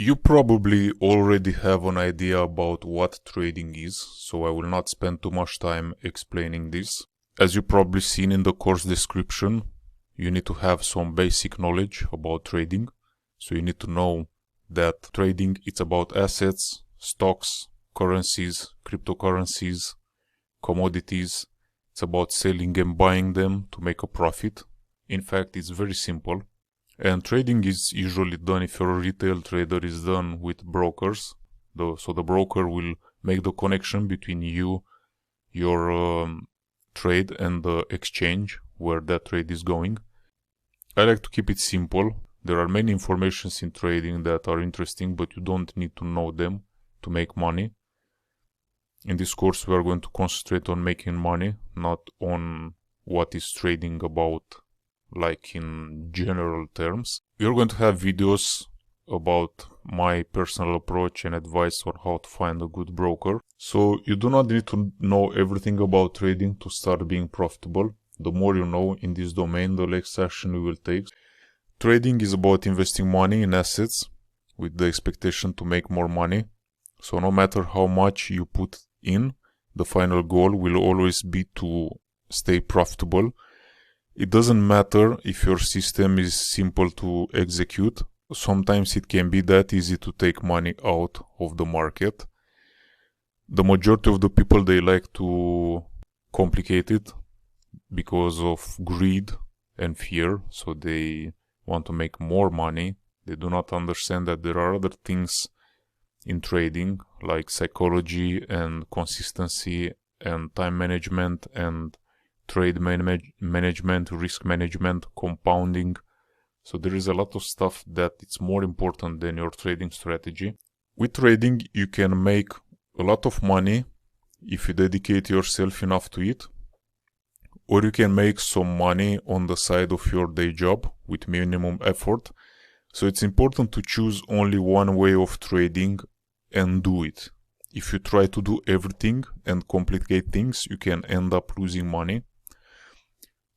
You probably already have an idea about what trading is, so I will not spend too much time explaining this. As you probably seen in the course description, you need to have some basic knowledge about trading. So you need to know that trading it's about assets, stocks, currencies, cryptocurrencies, commodities. It's about selling and buying them to make a profit. In fact, it's very simple. And trading is usually done, if you're a retail trader, is done with brokers. So the broker will make the connection between you, your trade, and the exchange where that trade is going. I like to keep it simple. There are many informations in trading that are interesting, but you don't need to know them to make money. In this course, we are going to concentrate on making money, not on what is trading about, like in general terms. We're going to have videos about my personal approach and advice on how to find a good broker. So you do not need to know everything about trading to start being profitable. The more you know in this domain, the less action you will take. Trading is about investing money in assets with the expectation to make more money. So no matter how much you put in, the final goal will always be to stay profitable. It doesn't matter if your system is simple to execute. Sometimes it can be that easy to take money out of the market. The majority of the people, they like to complicate it because of greed and fear. So they want to make more money. They do not understand that there are other things in trading like psychology and consistency and time management and trade management, risk management, compounding. So there is a lot of stuff that it's more important than your trading strategy. With trading, you can make a lot of money if you dedicate yourself enough to it, or you can make some money on the side of your day job with minimum effort. So it's important to choose only one way of trading and do it. If you try to do everything and complicate things, you can end up losing money.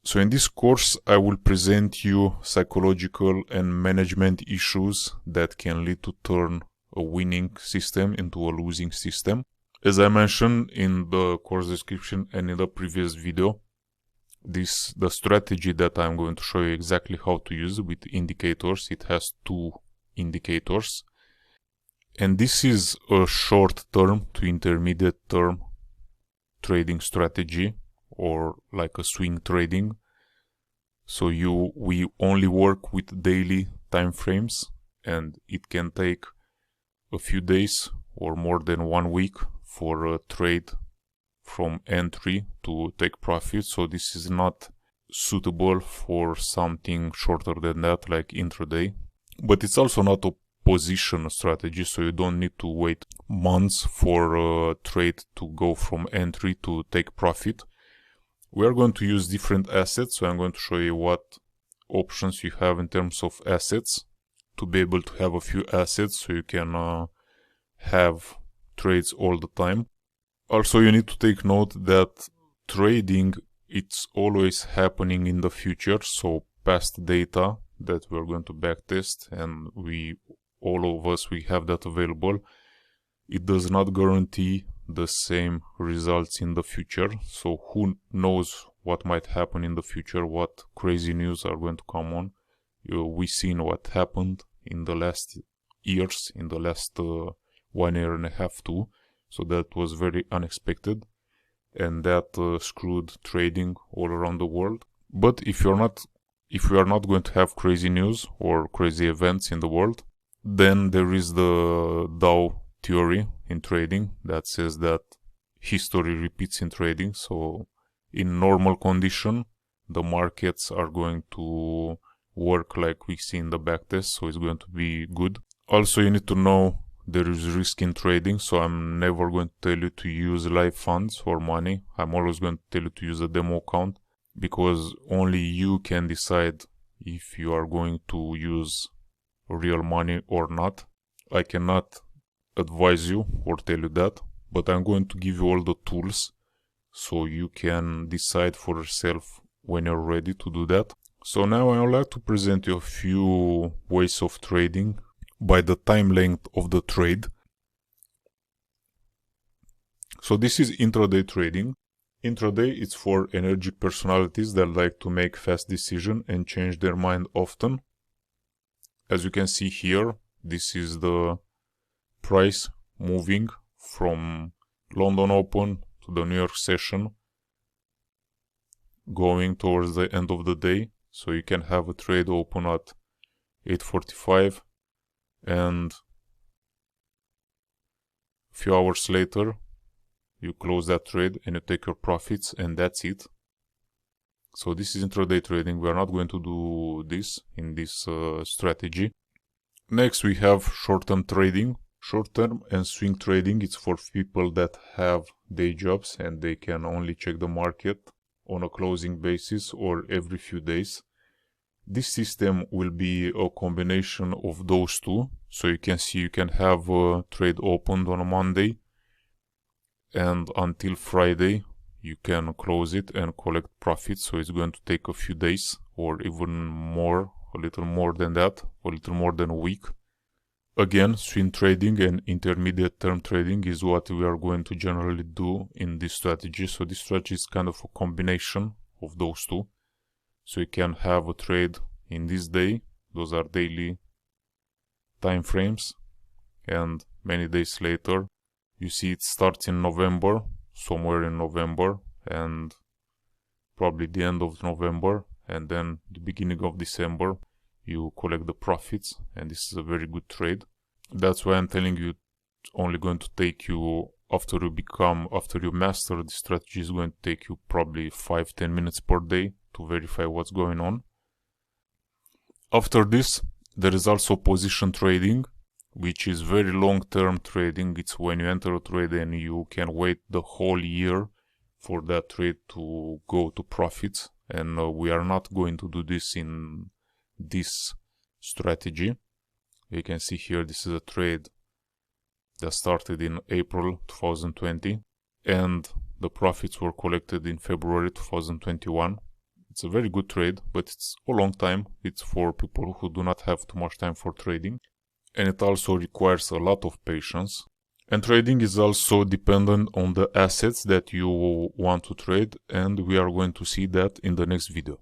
So in this course, I will present you psychological and management issues that can lead to turn a winning system into a losing system. As I mentioned in the course description and in the previous video, the strategy that I'm going to show you exactly how to use with indicators. It has 2 indicators. And this is a short-term to intermediate-term trading strategy, or like a swing trading. So we only work with daily time frames, and it can take a few days or more than 1 week for a trade from entry to take profit. So this is not suitable for something shorter than that, like intraday. But it's also not a position strategy, so you don't need to wait months for a trade to go from entry to take profit. We are going to use different assets, so I'm going to show you what options you have in terms of assets to be able to have a few assets so you can have trades all the time. Also, you need to take note that trading, it's always happening in the future, so past data that we're going to backtest, and all of us, we have that available. It does not guarantee the same results in the future, so who knows what might happen in the future, what crazy news are going to come on. We've seen what happened in the last years, in the last 1 year and a half too, so that was very unexpected, and that screwed trading all around the world. But if we are not going to have crazy news or crazy events in the world, then there is the Dow theory in trading that says that history repeats in trading. So in normal condition, the markets are going to work like we see in the backtest, so it's going to be good. Also, you need to know there is risk in trading, so I'm never going to tell you to use live funds or money. I'm always going to tell you to use a demo account, because only you can decide if you are going to use real money or not. I cannot advise you or tell you that, but I'm going to give you all the tools so you can decide for yourself when you're ready to do that. So now I would like to present you a few ways of trading by the time length of the trade. So this is intraday trading. Intraday is for energetic personalities that like to make fast decisions and change their mind often. As you can see here, this is the price moving from London Open to the New York session, going towards the end of the day. So you can have a trade open at 8:45 and a few hours later you close that trade and you take your profits, and that's it. So this is intraday trading. We are not going to do this in this strategy. Next we have short-term trading. Short-term and swing trading, it's for people that have day jobs and they can only check the market on a closing basis or every few days. This system will be a combination of those two. So you can see you can have a trade opened on a Monday, and until Friday you can close it and collect profits. So it's going to take a few days or even more, a little more than that, a little more than a week. Again, swing trading and intermediate term trading is what we are going to generally do in this strategy. So this strategy is kind of a combination of those two. So you can have a trade in this day, those are daily time frames, and many days later you see it starts in November, somewhere in November, and probably the end of November, and then the beginning of December you collect the profits, and this is a very good trade. That's why I'm telling you it's only going to take you, after you master the strategy, is going to take you probably 5-10 minutes per day to verify what's going on. After this, there is also position trading, which is very long-term trading. It's when you enter a trade and you can wait the whole year for that trade to go to profits, and we are not going to do this in this strategy. You can see here this is a trade that started in April 2020 and the profits were collected in February 2021. It's a very good trade, but it's a long time. It's for people who do not have too much time for trading, and it also requires a lot of patience. And trading is also dependent on the assets that you want to trade, and we are going to see that in the next video.